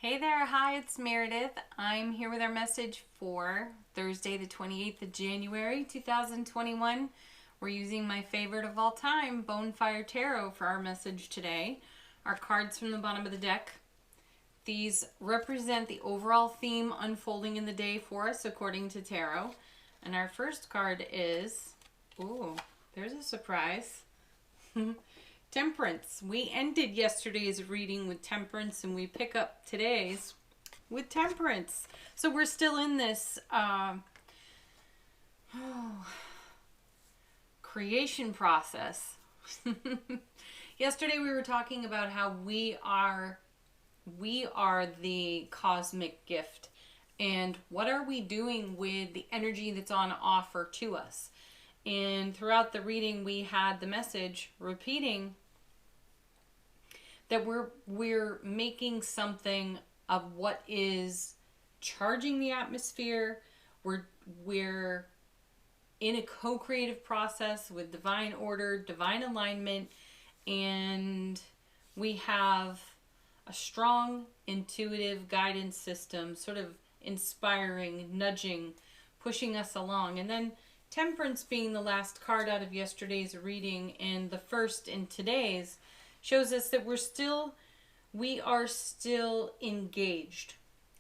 Hey there, hi, it's Meredith. I'm here with our message for Thursday, the 28th of January, 2021. We're using my favorite of all time, Bonefire Tarot, for our message today. Our cards from the bottom of the deck. These represent the overall theme unfolding in the day for us, according to Tarot. And our first card is, ooh, there's a surprise. Temperance. We ended yesterday's reading with Temperance and we pick up today's with Temperance. So we're still in this creation process. Yesterday we were talking about how we are the cosmic gift, and what are we doing with the energy that's on offer to us. And throughout the reading we had the message repeating that we're making something of what is charging the atmosphere. We're in a co-creative process with divine order, divine alignment, and we have a strong intuitive guidance system, sort of inspiring, nudging, pushing us along. And then Temperance, being the last card out of yesterday's reading and the first in today's, shows us that we are still engaged.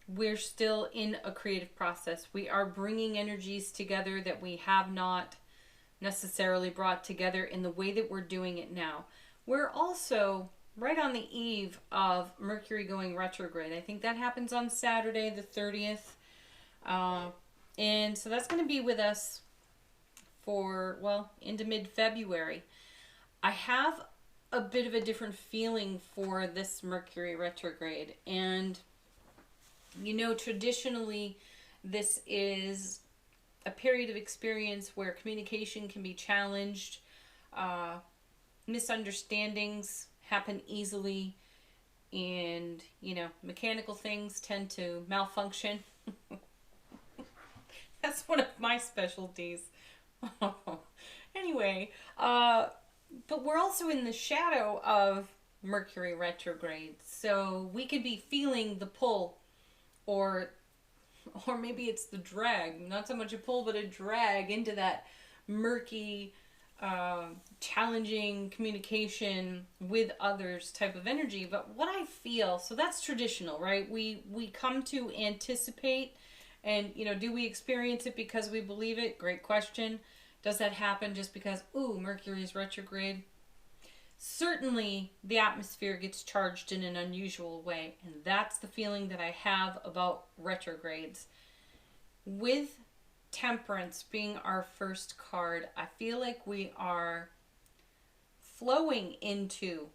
We're still in a creative process. We are bringing energies together that we have not necessarily brought together in the way that we're doing it now. We're also right on the eve of Mercury going retrograde. I think that happens on Saturday the 30th. And so that's going to be with us for, well, into mid-February. I have a bit of a different feeling for this Mercury retrograde. And, you know, traditionally, this is a period of experience where communication can be challenged. Misunderstandings happen easily. And, you know, mechanical things tend to malfunction. That's one of my specialties. Anyway, but we're also in the shadow of Mercury retrograde, so we could be feeling the pull, or maybe it's the drag, not so much a pull, but a drag into that murky, challenging communication with others type of energy. But what I feel, so that's traditional, right? We come to anticipate, and, you know, do we experience it because we believe it? Great question. Does that happen just because, ooh, Mercury is retrograde? Certainly, the atmosphere gets charged in an unusual way, and that's the feeling that I have about retrogrades. With Temperance being our first card, I feel like we are flowing into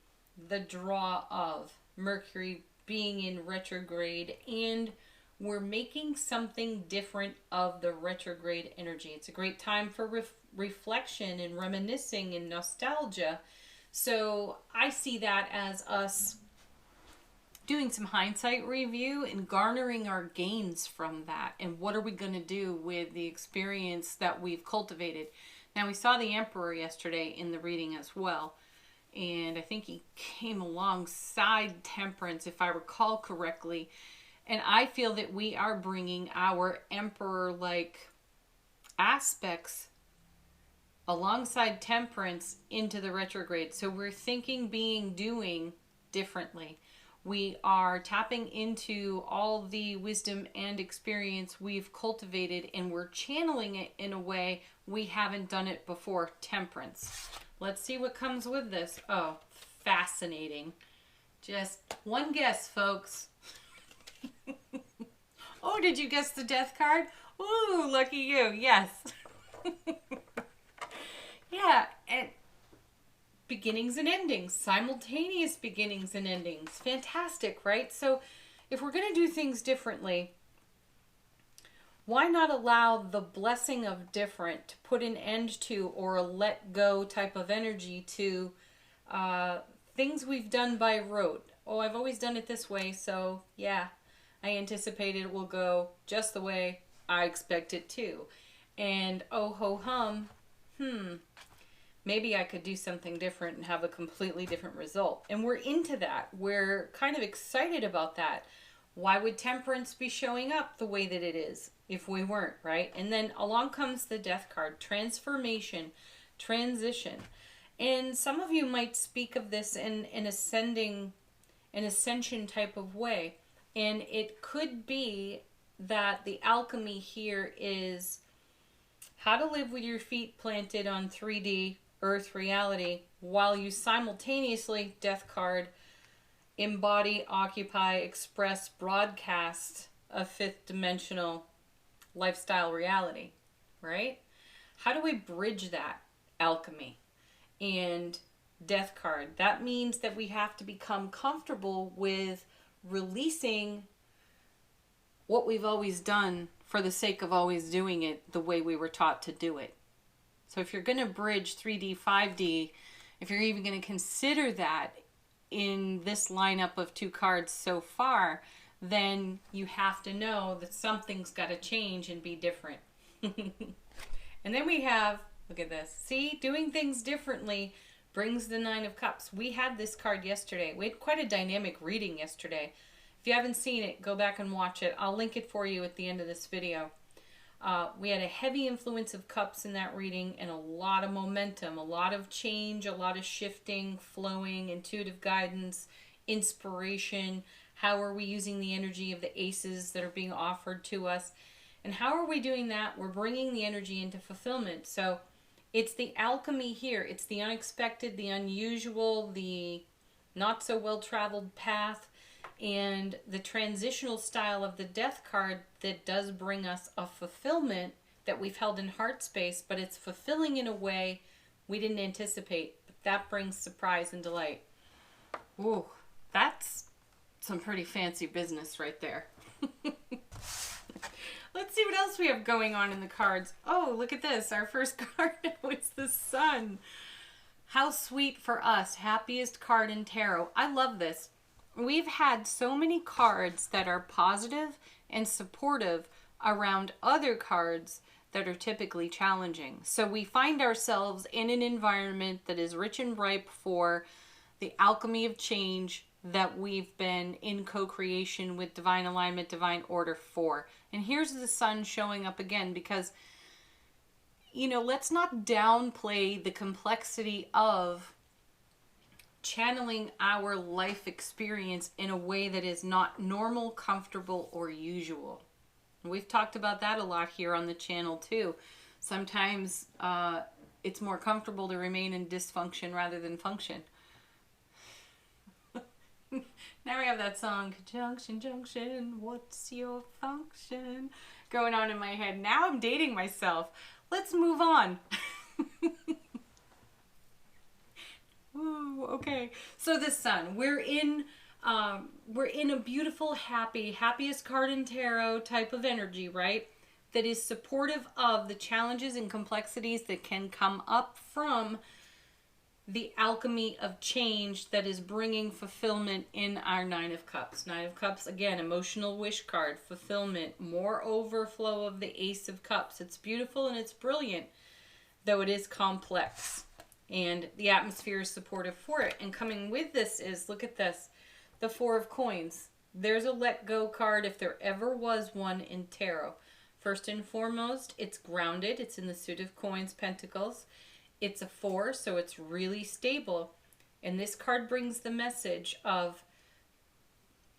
the draw of Mercury being in retrograde, and we're making something different of the retrograde energy. It's a great time for reflection and reminiscing and nostalgia. So I see that as us doing some hindsight review and garnering our gains from that. And what are we going to do with the experience that we've cultivated? Now, we saw the Emperor yesterday in the reading as well. And I think he came alongside Temperance, if I recall correctly. And I feel that we are bringing our Emperor-like aspects alongside Temperance into the retrograde. So we're thinking, being, doing differently. We are tapping into all the wisdom and experience we've cultivated, and we're channeling it in a way we haven't done it before. Temperance. Let's see what comes with this. Oh, fascinating. Just one guess, folks. Oh, did you guess the Death card? Ooh, lucky you. Yes. Yeah, and beginnings and endings. Simultaneous beginnings and endings. Fantastic, right? So if we're going to do things differently, why not allow the blessing of different to put an end to, or a let go type of energy to things we've done by rote? Oh, I've always done it this way, so yeah, I anticipate it will go just the way I expect it to. And oh ho hum, maybe I could do something different and have a completely different result. And we're into that. We're kind of excited about that. Why would temperance be showing up the way that it is if we weren't, right? And then along comes the death card, transformation, transition. And some of you might speak of this in an ascension type of way. And it could be that the alchemy here is how to live with your feet planted on 3D earth reality while you simultaneously, death card, embody, occupy, express, broadcast a fifth dimensional lifestyle reality, right? How do we bridge that alchemy? And death card, that means that we have to become comfortable with releasing what we've always done for the sake of always doing it the way we were taught to do it. So if you're going to bridge 3D, 5D, if you're even going to consider that in this lineup of 2 cards so far, then you have to know that something's got to change and be different. And then we have, look at this. See, doing things differently brings the 9 of Cups. We had this card yesterday. We had quite a dynamic reading yesterday. If you haven't seen it, go back and watch it. I'll link it for you at the end of this video. We had a heavy influence of cups in that reading and a lot of momentum, a lot of change, a lot of shifting, flowing, intuitive guidance, inspiration. How are we using the energy of the aces that are being offered to us? And how are we doing that? We're bringing the energy into fulfillment. So it's the alchemy here. It's the unexpected, the unusual, the not so well-traveled path, and the transitional style of the death card that does bring us a fulfillment that we've held in heart space, but it's fulfilling in a way we didn't anticipate. But that brings surprise and delight. Ooh, that's some pretty fancy business right there. Let's see what else we have going on in the cards. Oh, look at this. Our first card was the Sun. How sweet for us. Happiest card in tarot. I love this. We've had so many cards that are positive and supportive around other cards that are typically challenging. So we find ourselves in an environment that is rich and ripe for the alchemy of change that we've been in co-creation with divine alignment, divine order for. And here's the Sun showing up again because, you know, let's not downplay the complexity of channeling our life experience in a way that is not normal, comfortable, or usual. We've talked about that a lot here on the channel too. Sometimes it's more comfortable to remain in dysfunction rather than function. Now we have that song, Conjunction, Junction, what's your function? Going on in my head. Now I'm dating myself. Let's move on. Ooh, okay. So the Sun, we're in a beautiful, happiest card in tarot type of energy, right? That is supportive of the challenges and complexities that can come up from the alchemy of change that is bringing fulfillment in our 9 of Cups. 9 of Cups, again, emotional wish card, fulfillment, more overflow of the Ace of Cups. It's beautiful and it's brilliant, though it is complex. And the atmosphere is supportive for it. And coming with this is, look at this, the 4 of Coins. There's a let go card if there ever was one in tarot. First and foremost, it's grounded. It's in the suit of coins, pentacles. It's a 4, so it's really stable. And this card brings the message of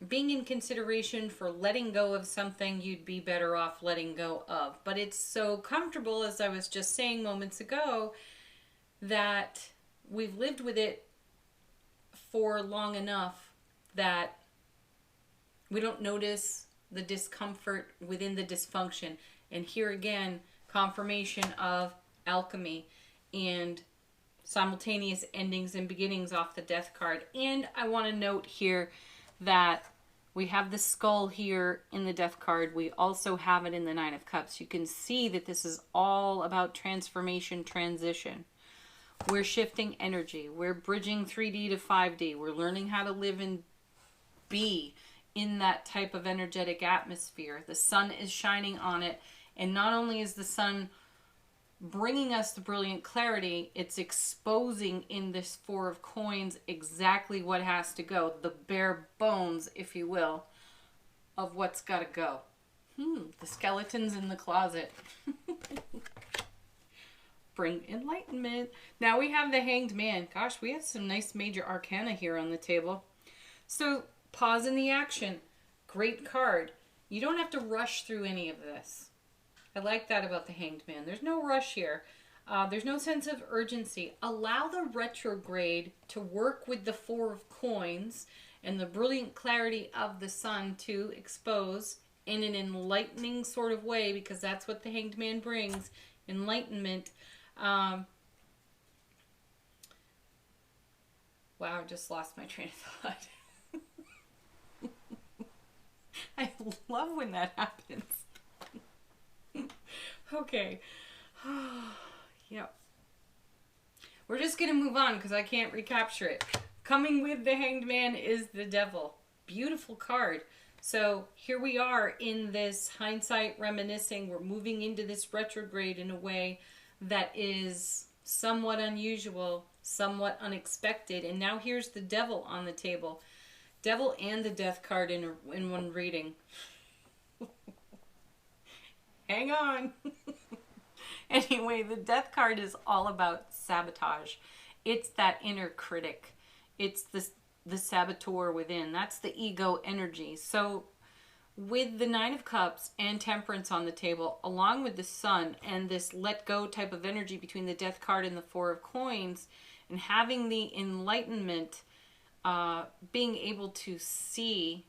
being in consideration for letting go of something you'd be better off letting go of. But it's so comfortable, as I was just saying moments ago, that we've lived with it for long enough that we don't notice the discomfort within the dysfunction. And here again, confirmation of alchemy and simultaneous endings and beginnings off the Death card. And I want to note here that we have the skull here in the Death card. We also have it in the 9 of Cups. You can see that this is all about transformation, transition. We're shifting energy. We're bridging 3D to 5D. We're learning how to live and be in that type of energetic atmosphere. The Sun is shining on it. And not only is the Sun bringing us the brilliant clarity, it's exposing in this 4 of Coins exactly what has to go. The bare bones, if you will, of what's got to go. The skeletons in the closet. Bring enlightenment. Now we have the Hanged Man. Gosh, we have some nice major arcana here on the table. So pause in the action. Great card. You don't have to rush through any of this. I like that about the Hanged Man. There's no rush here. There's no sense of urgency. Allow the retrograde to work with the Four of Coins and the brilliant clarity of the Sun to expose in an enlightening sort of way, because that's what the Hanged Man brings, enlightenment. Wow, I just lost my train of thought. I love when that happens. Okay. Yep. We're just going to move on because I can't recapture it. Coming with the Hanged Man is the Devil. Beautiful card. So here we are in this hindsight reminiscing. We're moving into this retrograde in a way that is somewhat unusual, somewhat unexpected. And now here's the Devil on the table. Devil and the Death card in one reading. Hang on. Anyway, the Death card is all about sabotage. It's that inner critic. It's the saboteur within. That's the ego energy. So with the Nine of Cups and Temperance on the table, along with the Sun and this let go type of energy between the Death card and the Four of Coins, and having the enlightenment, being able to see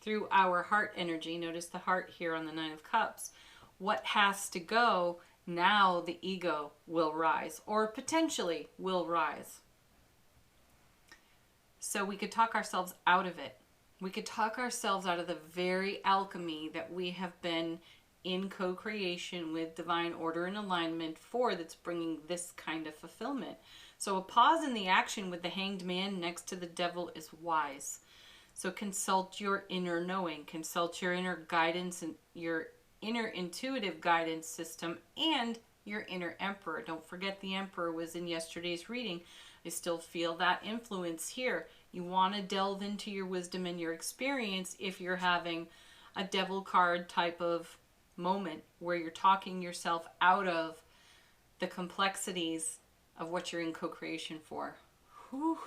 through our heart energy. Notice the heart here on the Nine of Cups. What has to go, now the ego will rise, or potentially will rise. So we could talk ourselves out of it. We could talk ourselves out of the very alchemy that we have been in co-creation with divine order and alignment for, that's bringing this kind of fulfillment. So a pause in the action with the Hanged Man next to the Devil is wise. So consult your inner knowing, consult your inner guidance and your inner intuitive guidance system and your inner Emperor. Don't forget the Emperor was in yesterday's reading. I still feel that influence here. You want to delve into your wisdom and your experience if you're having a Devil card type of moment where you're talking yourself out of the complexities of what you're in co-creation for. Whew.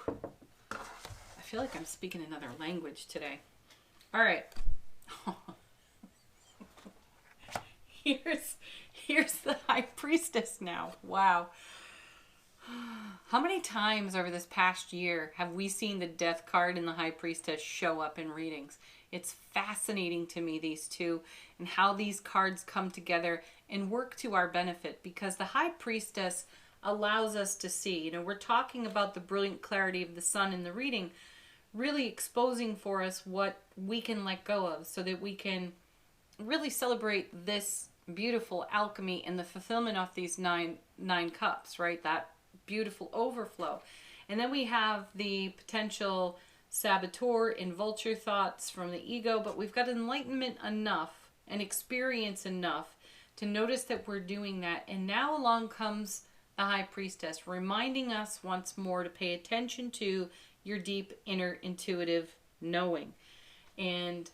I feel like I'm speaking another language today. All right. Here's the High Priestess now. Wow. How many times over this past year have we seen the Death card and the High Priestess show up in readings? It's fascinating to me, these two, and how these cards come together and work to our benefit, because the High Priestess allows us to see, you know, we're talking about the brilliant clarity of the Sun in the reading, really exposing for us what we can let go of so that we can really celebrate this beautiful alchemy and the fulfillment of these nine cups, right? That beautiful overflow. And then we have the potential saboteur and vulture thoughts from the ego, but we've got enlightenment enough and experience enough to notice that we're doing that. And now along comes the High Priestess, reminding us once more to pay attention to your deep inner intuitive knowing. And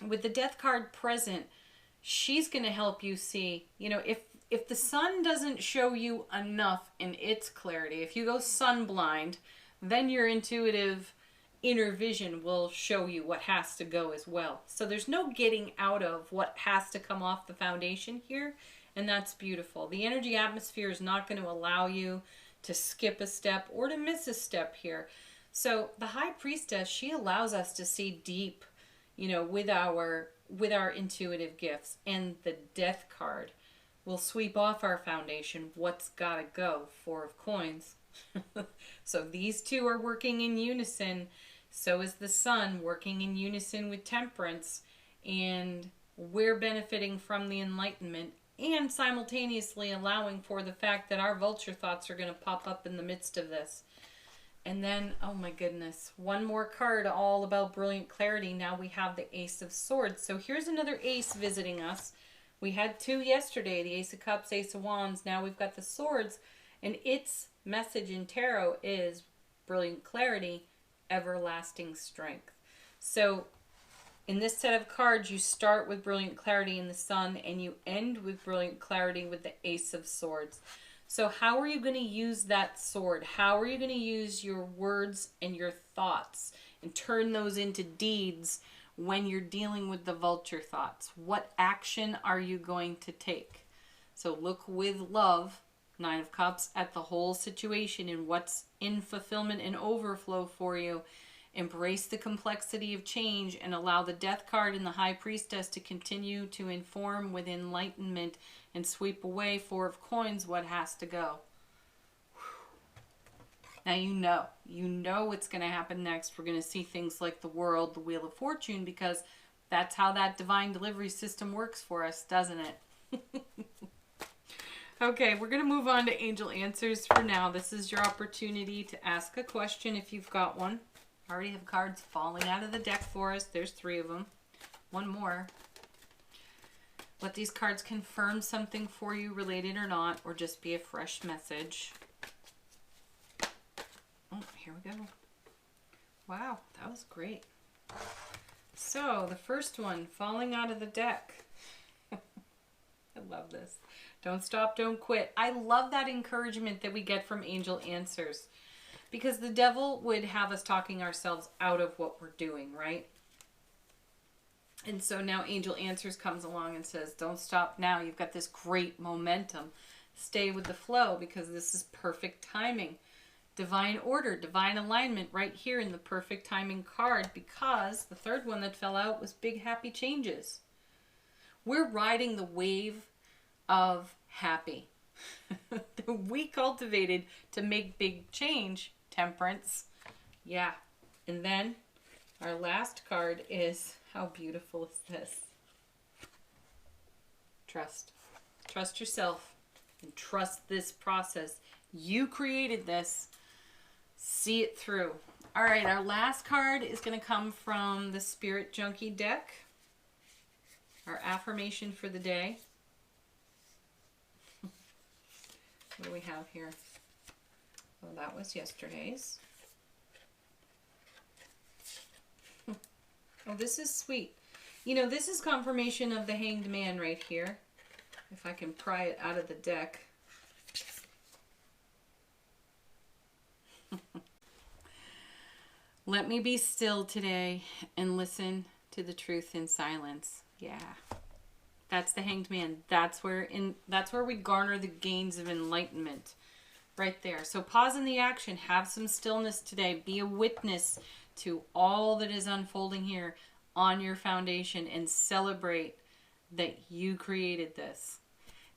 with the Death card present, she's going to help you see, you know, if the Sun doesn't show you enough in its clarity, if you go sun blind, then your intuitive inner vision will show you what has to go as well. So there's no getting out of what has to come off the foundation here, and that's beautiful. The energy atmosphere is not going to allow you to skip a step or to miss a step here. So the High Priestess, she allows us to see deep, you know, with our intuitive gifts. And the Death card will sweep off our foundation what's got to go, Four of Coins. So these two are working in unison. So is the Sun working in unison with Temperance. And we're benefiting from the enlightenment and simultaneously allowing for the fact that our vulture thoughts are going to pop up in the midst of this. And then, oh my goodness, one more card all about brilliant clarity. Now we have the Ace of Swords. So here's another ace visiting us. We had two yesterday, the Ace of Cups, Ace of Wands. Now we've got the Swords. And its message in tarot is brilliant clarity, everlasting strength. So In this set of cards, you start with brilliant clarity in the Sun and you end with brilliant clarity with the Ace of Swords. So how are you going to use that sword? How are you going to use your words and your thoughts and turn those into deeds when you're dealing with the vulture thoughts? What action are you going to take? So look with love, Nine of Cups, at the whole situation and what's in fulfillment and overflow for you. Embrace the complexity of change and allow the Death card and the High Priestess to continue to inform with enlightenment and sweep away, Four of Coins, what has to go. Now you know what's going to happen next. We're going to see things like the World, the Wheel of Fortune, because that's how that divine delivery system works for us, doesn't it? Okay, we're going to move on to Angel Answers for now. This is your opportunity to ask a question if you've got one. I already have cards falling out of the deck for us. There's 3 of them. One more. Let these cards confirm something for you, related or not, or just be a fresh message. Oh, here we go. Wow, that was great. So, the first one, falling out of the deck. I love this. Don't stop, don't quit. I love that encouragement that we get from Angel Answers. Because the devil would have us talking ourselves out of what we're doing, right? And so now Angel Answers comes along and says, don't stop now. You've got this great momentum. Stay with the flow because this is perfect timing. Divine order, divine alignment right here in the perfect timing card, because the third one that fell out was big happy changes. We're riding the wave of happy. We cultivated to make big change. Temperance. Yeah. And then our last card is, how beautiful is this? Trust. Trust yourself and trust this process. You created this. See it through. All right, our last card is going to come from the Spirit Junkie deck. Our affirmation for the day. What do we have here? Well, that was yesterday's. Oh, this is sweet. You know, this is confirmation of the Hanged Man right here. If I can pry it out of the deck. Let me be still today and listen to the truth in silence. Yeah. That's the Hanged Man. That's where we garner the gains of enlightenment. Right there. So pause in the action. Have some stillness today. Be a witness to all that is unfolding here on your foundation and celebrate that you created this.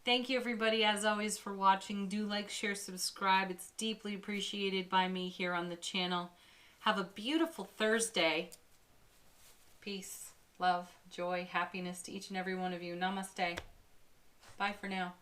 Thank you, everybody, as always, for watching. Do like, share, subscribe. It's deeply appreciated by me here on the channel. Have a beautiful Thursday. Peace, love, joy, happiness to each and every one of you. Namaste. Bye for now.